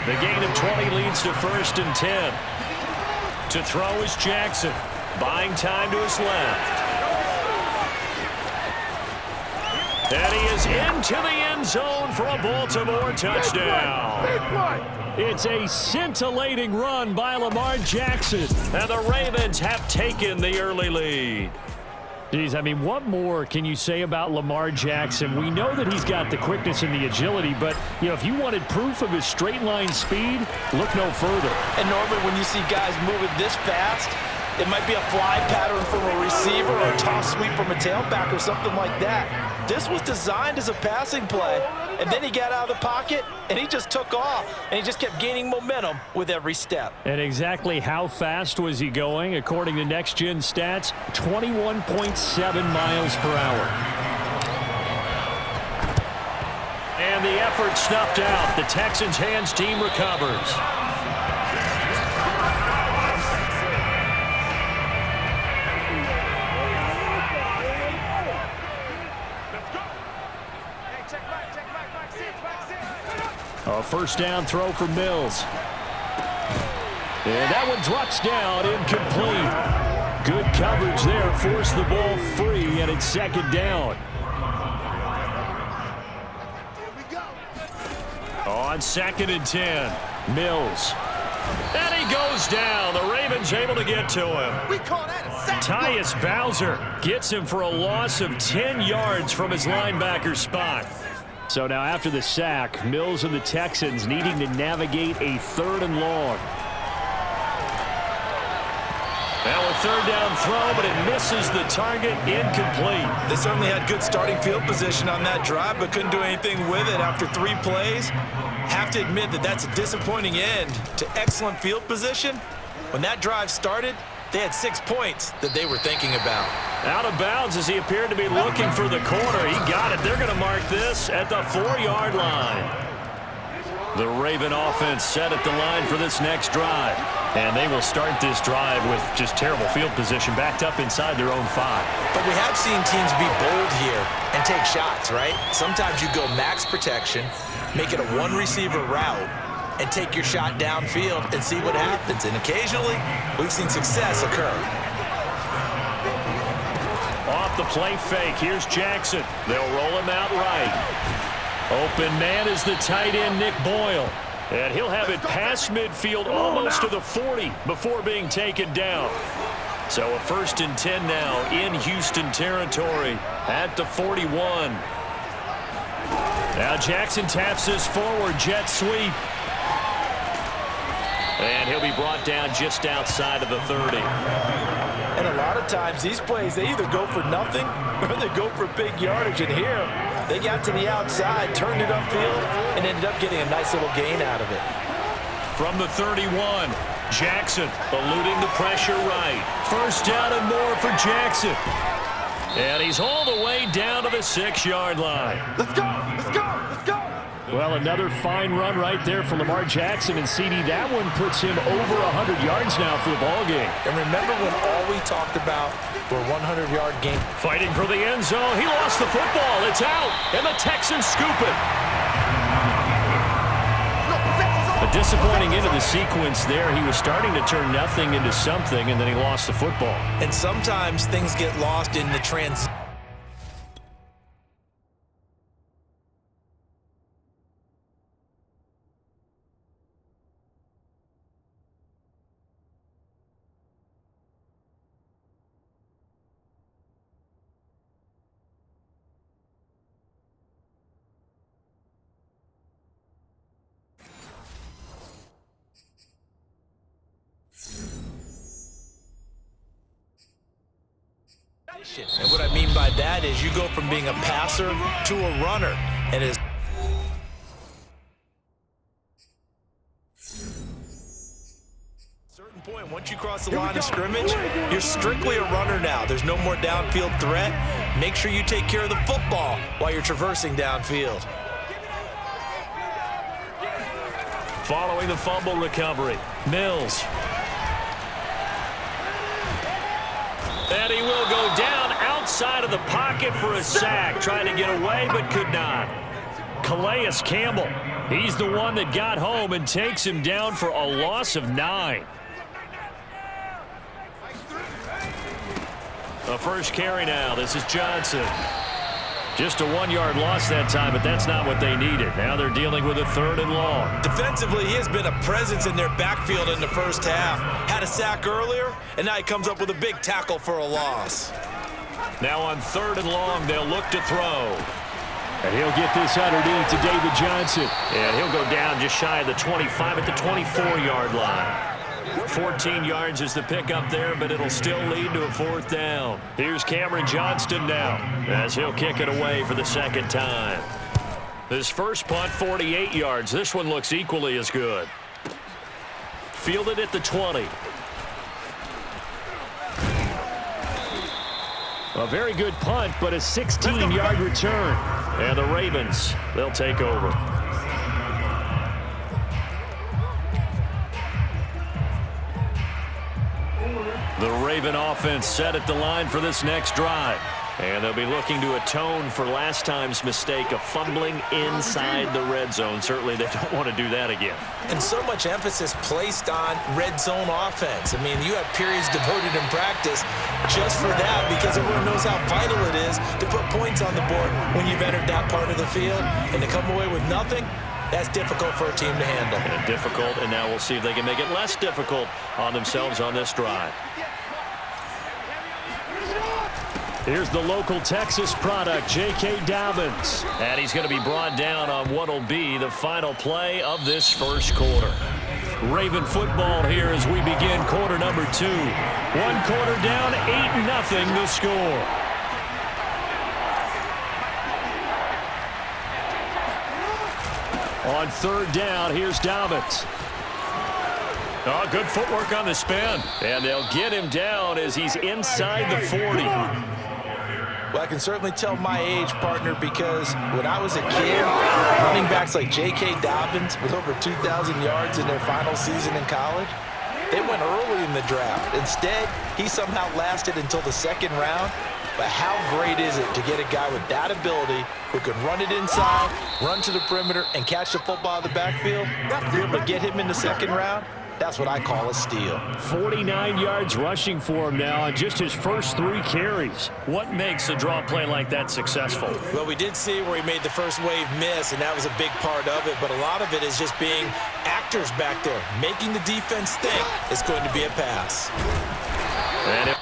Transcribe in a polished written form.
The gain of 20 leads to 1st and 10. To throw is Jackson. Buying time to his left. And he is into the end zone for a Baltimore touchdown. It's a scintillating run by Lamar Jackson. And the Ravens have taken the early lead. Geez, I mean, what more can you say about Lamar Jackson? We know that he's got the quickness and the agility, but, you know, if you wanted proof of his straight-line speed, look no further. And normally when you see guys moving this fast, it might be a fly pattern from a receiver or a toss sweep from a tailback or something like that. This was designed as a passing play, and then he got out of the pocket, and he just took off, and he just kept gaining momentum with every step. And exactly how fast was he going? According to Next Gen Stats, 21.7 miles per hour. And the effort snuffed out. The Texans' hands team recovers. A first down throw for Mills. And that one drops down, incomplete. Good coverage there, forced the ball free, and it's 2nd down. On 2nd and 10, Mills. And he goes down. The Ravens able to get to him. We call that a sack. Tyus Bowser gets him for a loss of 10 yards from his linebacker spot. So now after the sack, Mills and the Texans needing to navigate a 3rd and long. Now a 3rd down throw, but it misses the target, incomplete. They certainly had good starting field position on that drive, but couldn't do anything with it after 3 plays. Have to admit that that's a disappointing end to excellent field position. When that drive started, they had 6 points that they were thinking about. Out of bounds as he appeared to be looking for the corner. He got it. They're going to mark this at the 4-yard line. The Raven offense set at the line for this next drive. And they will start this drive with just terrible field position, backed up inside their own 5. But we have seen teams be bold here and take shots, right? Sometimes you go max protection, make it a 1-receiver route, and take your shot downfield and see what happens. And occasionally, we've seen success occur. Off the play fake, here's Jackson. They'll roll him out right. Open man is the tight end, Nick Boyle. And he'll have it past midfield almost to the 40 before being taken down. So a 1st and 10 now in Houston territory at the 41. Now Jackson taps this forward, jet sweep. And he'll be brought down just outside of the 30. And a lot of times these plays, they either go for nothing or they go for big yardage. And here, they got to the outside, turned it upfield, and ended up getting a nice little gain out of it. From the 31, Jackson eluding the pressure right. 1st down and more for Jackson. And he's all the way down to the 6-yard line. Let's go, let's go, let's go. Well, another fine run right there for Lamar Jackson. And, CD, that one puts him over 100 yards now for the ballgame. And remember when all we talked about were 100-yard games? Fighting for the end zone. He lost the football. It's out. And the Texans scoop it. A disappointing end of the sequence there. He was starting to turn nothing into something, and then he lost the football. And sometimes things get lost in the transition. And what I mean by that is you go from being a passer to a runner. And as certain point, once you cross the line of scrimmage, you're strictly a runner now. There's no more downfield threat. Make sure you take care of the football while you're traversing downfield. Following the fumble recovery, Mills. And he will go down outside of the pocket for a sack, trying to get away but could not. Calais Campbell He's the one that got home and takes him down for a loss of 9. The first carry now. This is Johnson. Just a 1-yard loss that time, but that's not what they needed. Now they're dealing with a 3rd and long. Defensively, he has been a presence in their backfield in the first half. Had a sack earlier, and now he comes up with a big tackle for a loss. Now on 3rd and long, they'll look to throw. And he'll get this underneath to David Johnson. And he'll go down just shy of the 25 at the 24-yard line. 14 yards is the pickup there, but it'll still lead to a 4th down. Here's Cameron Johnston now as he'll kick it away for the 2nd time. His first punt, 48 yards. This one looks equally as good. Fielded at the 20. A very good punt, but a 16-yard return. And the Ravens, they'll take over. The Raven offense set at the line for this next drive. And they'll be looking to atone for last time's mistake of fumbling inside the red zone. Certainly they don't want to do that again. And so much emphasis placed on red zone offense. I mean, you have periods devoted in practice just for that because everyone knows how vital it is to put points on the board when you've entered that part of the field. And to come away with nothing, that's difficult for a team to handle. And difficult, and now we'll see if they can make it less difficult on themselves on this drive. Here's the local Texas product, J.K. Dobbins. And he's going to be brought down on what will be the final play of this first quarter. Raven football here as we begin quarter number 2. 1 quarter down, 8-0 the score. On 3rd down, here's Dobbins. Oh, good footwork on the spin. And they'll get him down as he's inside the 40. Well, I can certainly tell my age, partner, because when I was a kid, running backs like J.K. Dobbins with over 2,000 yards in their final season in college, they went early in the draft. Instead, he somehow lasted until the 2nd round. But how great is it to get a guy with that ability who can run it inside, run to the perimeter, and catch the football in the backfield? To be able to get him in the 2nd round, that's what I call a steal. 49 yards rushing for him now on just his first 3 carries. What makes a draw play like that successful? Well, we did see where he made the first wave miss, and that was a big part of it. But a lot of it is just being actors back there, making the defense think it's going to be a pass. And